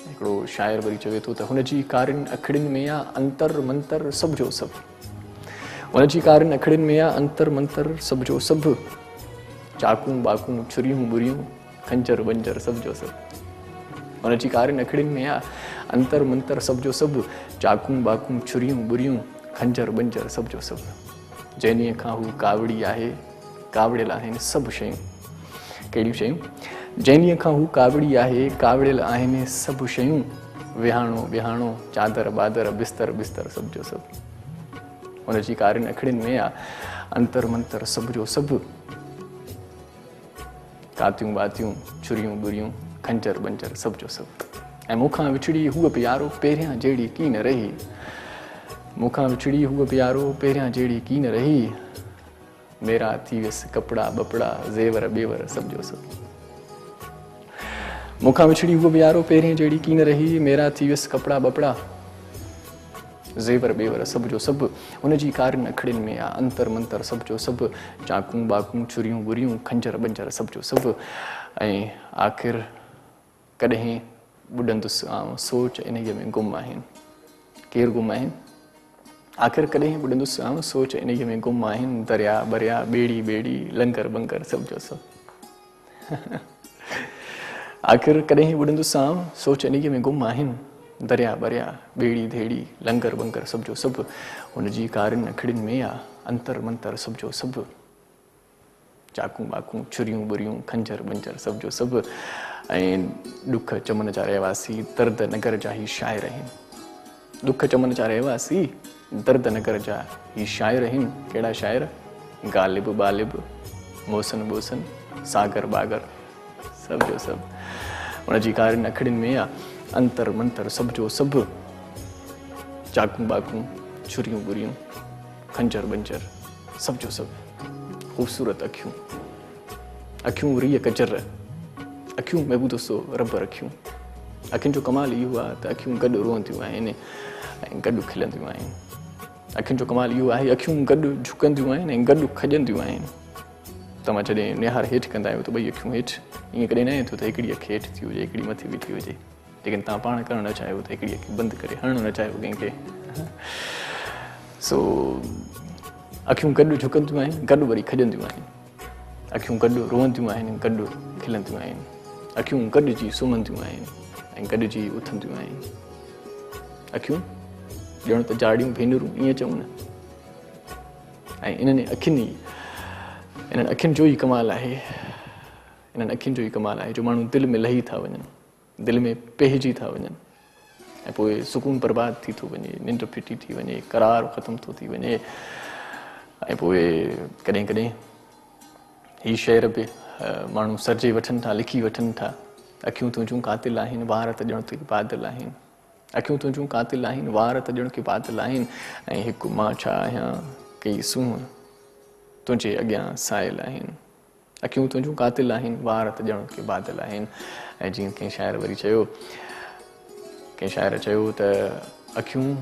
हिकिड़ो शाइर वरी चवे थो त हुनजी कारियुनि अखिड़ियुनि में आहे अंतर मंतर सभ जो सभु, हुनजी कारियुनि अखिड़ियुनि में आहे अंतर मंतर सभ जो सभु, चाकूं बाकूं छुरियूं बुरियूं खंजर वंजर सभ जो सभु, हुनजी कारियुनि अखिड़ियुनि में आहे अंतर मंतर सभ जो सभु, चाकूं बाकूं छुरियूं बुरियूं खंजर वंजर सभ जो सभु। जंहिं ॾींहं खां हू कावड़ी आहे कावड़ियल आहिनि सभु शयूं। कहिड़ियूं शयूं? जंहिं ॾींहं खां हू कावड़ी आहे कावड़ियल आहिनि सभु शयूं, विहाणो विहाणो चादर बादर बिस्तर बिस्तर सभ जो सभु। हुनजी कारियुनि अखिड़ियुनि में आहे अंतर मंतर सभ जो सभु, कातियूं बातियूं छुरियूं बुरियूं खंजर बंजर सभ जो सभु। ऐं मूंखां विछड़ी हूअ प्यारो पहिरियां जहिड़ी की न रही, मूंखां विछड़ी हूअ प्यारो पहिरियां जहिड़ी की न रही, मेरा थी वियसि कपिड़ा बपड़ा ज़ेवर ॿेवर सभ जो सभु। मूंखां विछड़ी हूअ प्यारो पहिरियां जहिड़ी की न रही, मेरा थी वियसि कपिड़ा बपड़ा ज़ेवर ॿेवर सभ जो सभु। हुनजी कारियुनि अखिड़ियुनि में आहे अंतर मंतर सभ जो सभु, चाकूं बाकूं छुरियूं बुरियूं खंजर बंजर सभ जो सभु। ऐं आख़िर कॾहिं ॿुॾंदुसि आउं सोच इन्हीअ में गुम आहिनि। केरु गुम आहिनि? आख़िर कॾहिं ॿुॾंदुसि आउं सोच इन्हीअ में गुम आहिनि, दरिया बरिया ॿेड़ी ॿेड़ी लंगर बंगर सभ जो सभु। आख़िर कॾहिं ॿुॾंदुसि आउं सोच इन्हीअ में गुम आहिनि, दरिया बरिया ॿेड़ी धेड़ी लंगर बंगर सभ जो सभु। हुनजी कारियुनि अखिड़ियुनि में आहे अंतर मंतर सभ जो सभु, चाकूं बाकूं छुरियूं बुरियूं खंजर बंजर सभ जो सभु। ऐं ॾुख चमन जा रहवासी दर्द नगर जा ही शाइर आहिनि, ॾुख चमन जा रहवासी दर्द नगर जा ही शाइर आहिनि। कहिड़ा शाइर? गालिब बालिब मोसन बोसन सागर बागर सभ जो सभु। हुनजी कारियुनि अखिड़ियुनि में आहे अंतर मंतर सभ जो सभु, चाकूं बाकूं छुरियूं बुरियूं खंजर बंजर सभ जो सभु। ख़ूबसूरत अखियूं, अखियूं रीह कजर, अखियूं महबूदो सो रब रखियूं। अखियुनि जो कमाल इहो आहे त अखियूं गॾु रोअंदियूं आहिनि ऐं गॾु खिलंदियूं आहिनि। अखियुनि जो कमाल इहो आहे अखियूं गॾु झुकंदियूं आहिनि ऐं गॾु खजंदियूं आहिनि। तव्हां जॾहिं निहार हेठि कंदा आहियो त ॿई अखियूं हेठि, ईअं कॾहिं न थियो त हिकिड़ी अखि हेठि थी हुजे हिकिड़ी मथे बीठी हुजे, लेकिन तव्हां पाण करणु न चाहियो त हिकिड़ी अखि बंदि करे हणणु न चाहियो कंहिंखे। सो अखियूं गॾु झुकंदियूं आहिनि गॾु वरी खजंदियूं आहिनि, अखियूं गॾु रोअंदियूं आहिनि गॾु खिलंदियूं आहिनि, अखियूं गॾिजी सुम्हंदियूं आहिनि ऐं गॾिजी उथंदियूं आहिनि। अखियूं ॼण त जाड़ियूं भेनरूं ईअं चऊं न। ऐं इन्हनि अखियुनि जो ई कमाल आहे, इन्हनि अखियुनि जो ई कमाल आहे जो माण्हू दिलि में लही था वञनि, दिलि में पहिजी था वञनि ऐं पोइ सुकून बर्बाद थी थो वञे, निंड फिटी थी वञे, करार ख़तमु थो थी वञे। ऐं पोइ कॾहिं कॾहिं हीअ शेर बि माण्हू सर्जे वठनि था, लिखी वठनि था। अखियूं तुंहिंजूं कातिल आहिनि वार त ॼण के बादल आहिनि, अखियूं तुंहिंजूं कातिल आहिनि वार त ॼण के बादल आहिनि, ऐं हिकु मां छा आहियां कई सूंहं तुंहिंजे अॻियां साइल आहिनि। अखियूं तुंहिंजूं कातिल आहिनि वार त ॼण के बादल आहिनि। ऐं जीअं कंहिं शाइर वरी चयो, कंहिं शाइर चयो त अखियूं